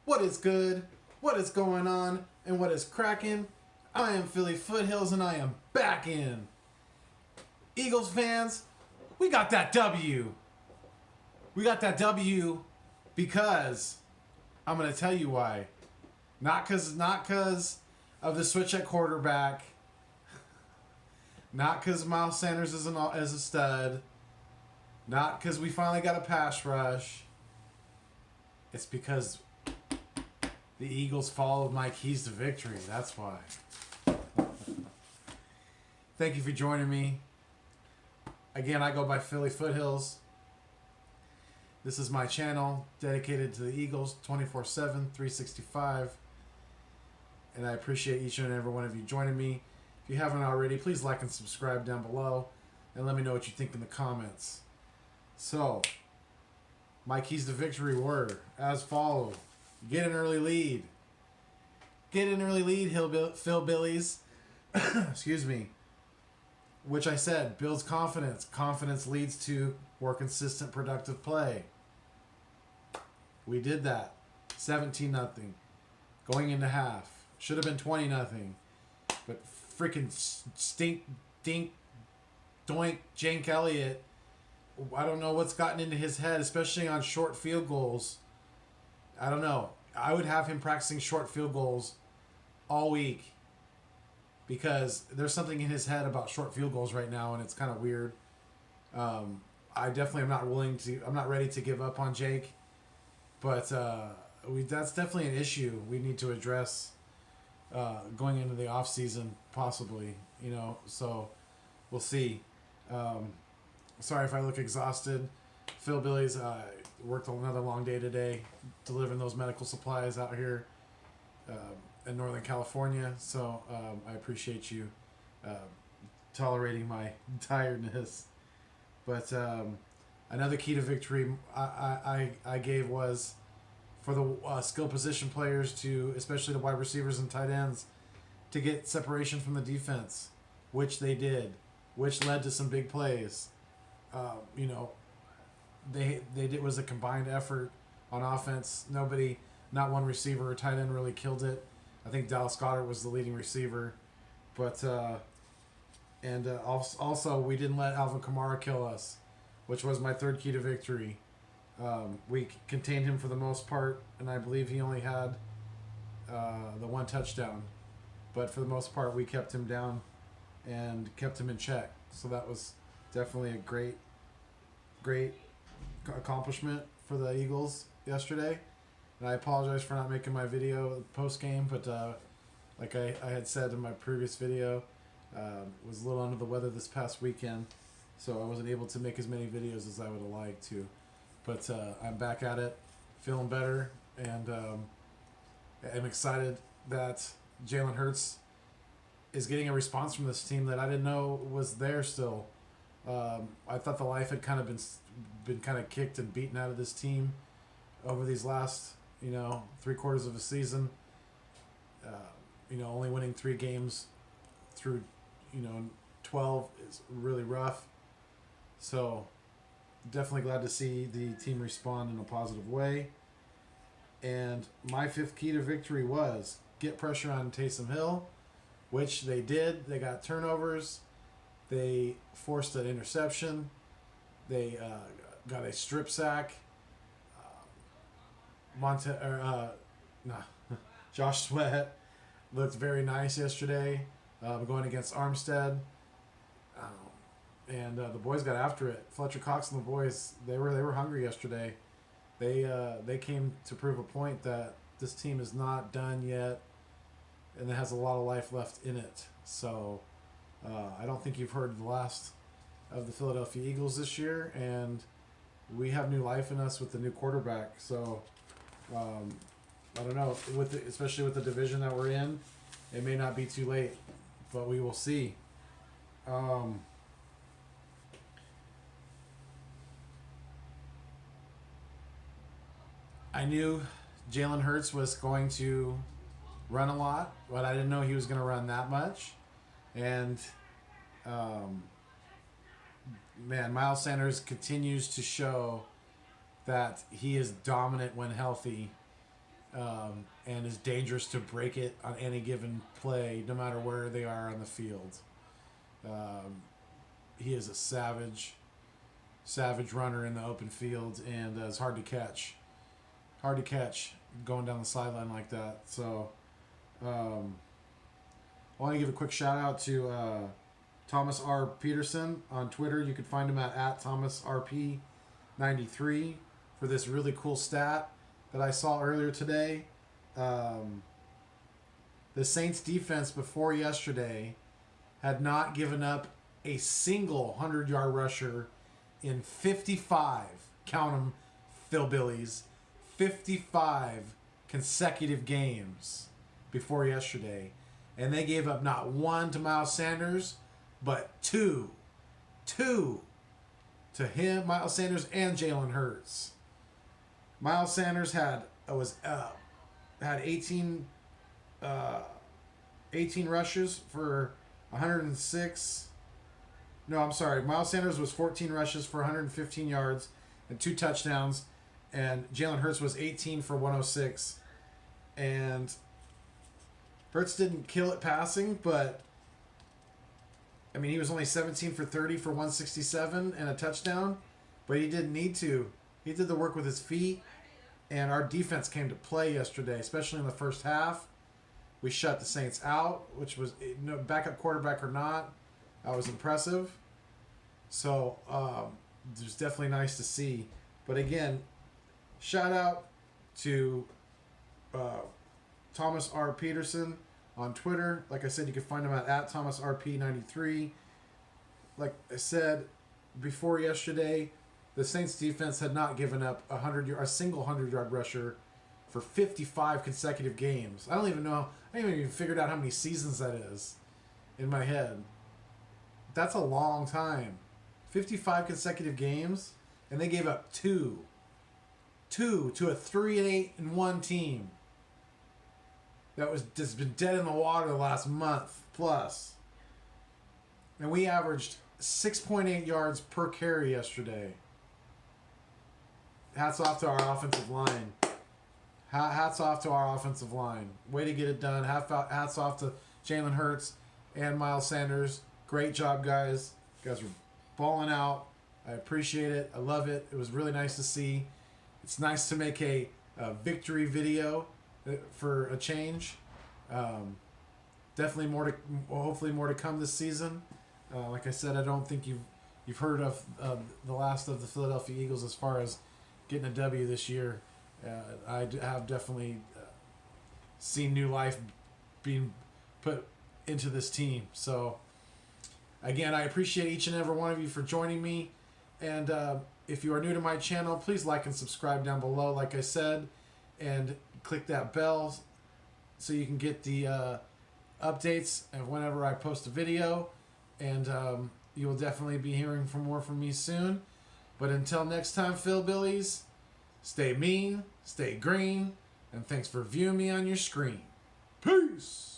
What is good? What is going on? And what is cracking? I am Philly Foothills and I am back in. Eagles fans, we got that W. We got that W because I'm going to tell you why. Not cause of the switch at quarterback. Not because Miles Sanders is a stud. Not because we finally got a pass rush. It's because the Eagles followed my keys to victory. That's why. Thank you for joining me. Again, I go by Philly Foothills. This is my channel dedicated to the Eagles 24/7, 365. And I appreciate each and every one of you joining me. If you haven't already, please like and subscribe down below. And let me know what you think in the comments. So, my keys to victory were as follows. Get an early lead. Get an early lead, Philbillies. Excuse me. Which I said, builds confidence. Confidence leads to more consistent, productive play. We did that. 17-0. Going into half. Should have been 20-0. But freaking dink, doink, Jank Elliott. I don't know what's gotten into his head, especially on short field goals. I don't know. I would have him practicing short field goals all week because there's something in his head about short field goals right now, and it's kind of weird. I definitely am not I'm not ready to give up on Jake, but that's definitely an issue we need to address going into the off season, possibly. So we'll see. Sorry if I look exhausted. Philbillies, worked another long day today delivering those medical supplies out here in Northern California. So I appreciate you tolerating my tiredness. But another key to victory I gave was for the skill position players to, especially the wide receivers and tight ends, to get separation from the defense, which they did, which led to some big plays. They did was a combined effort on offense. Not one receiver or tight end really killed it. I think Dallas Goedert was the leading receiver, but also we didn't let Alvin Kamara kill us, which was my third key to victory. We contained him for the most part, and I believe he only had the one touchdown, but for the most part we kept him down and kept him in check. So that was definitely a great accomplishment for the Eagles yesterday. And I apologize for not making my video post game, but like I had said in my previous video, was a little under the weather this past weekend, so I wasn't able to make as many videos as I would have liked to. But I'm back at it, feeling better, and I'm excited that Jalen Hurts is getting a response from this team that I didn't know was there still. I thought the life had kind of been kind of kicked and beaten out of this team over these last 3/4 of a season. Only winning 3 games through 12 is really rough. So definitely glad to see the team respond in a positive way. And my 5th key to victory was get pressure on Taysom Hill, which they did. They got turnovers. They forced an interception. They got a strip sack. Josh Sweat looked very nice yesterday, going against Armstead, and the boys got after it. Fletcher Cox and the boys, they were hungry yesterday. They came to prove a point that this team is not done yet, and it has a lot of life left in it. So I don't think you've heard the last of the Philadelphia Eagles this year, and we have new life in us with the new quarterback. So I don't know, especially with the division that we're in, it may not be too late, but we will see. I knew Jalen Hurts was going to run a lot, but I didn't know he was going to run that much. And Miles Sanders continues to show that he is dominant when healthy. and is dangerous to break it on any given play, no matter where they are on the field. He is a savage runner in the open field, and it's hard to catch. Hard to catch going down the sideline like that. So, I want to give a quick shout out to Thomas R. Peterson on Twitter. You can find him at ThomasRP93 for this really cool stat that I saw earlier today. The Saints defense before yesterday had not given up a single 100-yard rusher in 55, count them, Philbillies, 55 consecutive games before yesterday. And they gave up not one to Miles Sanders, but two to him, Miles Sanders, and Jalen Hurts. Miles Sanders had 18 rushes for 106. No, I'm sorry. Miles Sanders was 14 rushes for 115 yards and 2 touchdowns, and Jalen Hurts was 18 for 106. And Hurts didn't kill it passing, but I mean, he was only 17 for 30 for 167 and a touchdown, but he didn't need to. He did the work with his feet, and our defense came to play yesterday, especially in the first half. We shut the Saints out, which was, backup quarterback or not, was impressive. So it was definitely nice to see. But again, shout out to Thomas R. Peterson on Twitter. Like I said, you can find him at ThomasRP93. Like I said before yesterday, the Saints defense had not given up a single 100-yard rusher for 55 consecutive games. I don't even figured out how many seasons that is in my head. That's a long time. 55 consecutive games, and they gave up two to a 3-8-1 team that was just been dead in the water the last month plus. And we averaged 6.8 yards per carry yesterday. Hats off to our offensive line. Hats off to our offensive line. Way to get it done. Hats off to Jalen Hurts and Miles Sanders. Great job, guys. You guys were balling out. I appreciate it. I love it. It was really nice to see. It's nice to make a victory video for a change. Definitely hopefully more to come this season. Like I said, I don't think you've heard of the last of the Philadelphia Eagles as far as getting a W this year. I have definitely seen new life being put into this team. So, again, I appreciate each and every one of you for joining me. And if you are new to my channel, please like and subscribe down below, like I said. And click that bell so you can get the updates of whenever I post a video. And you will definitely be hearing more from me soon. But until next time, Philbillies, stay mean, stay green, and thanks for viewing me on your screen. Peace!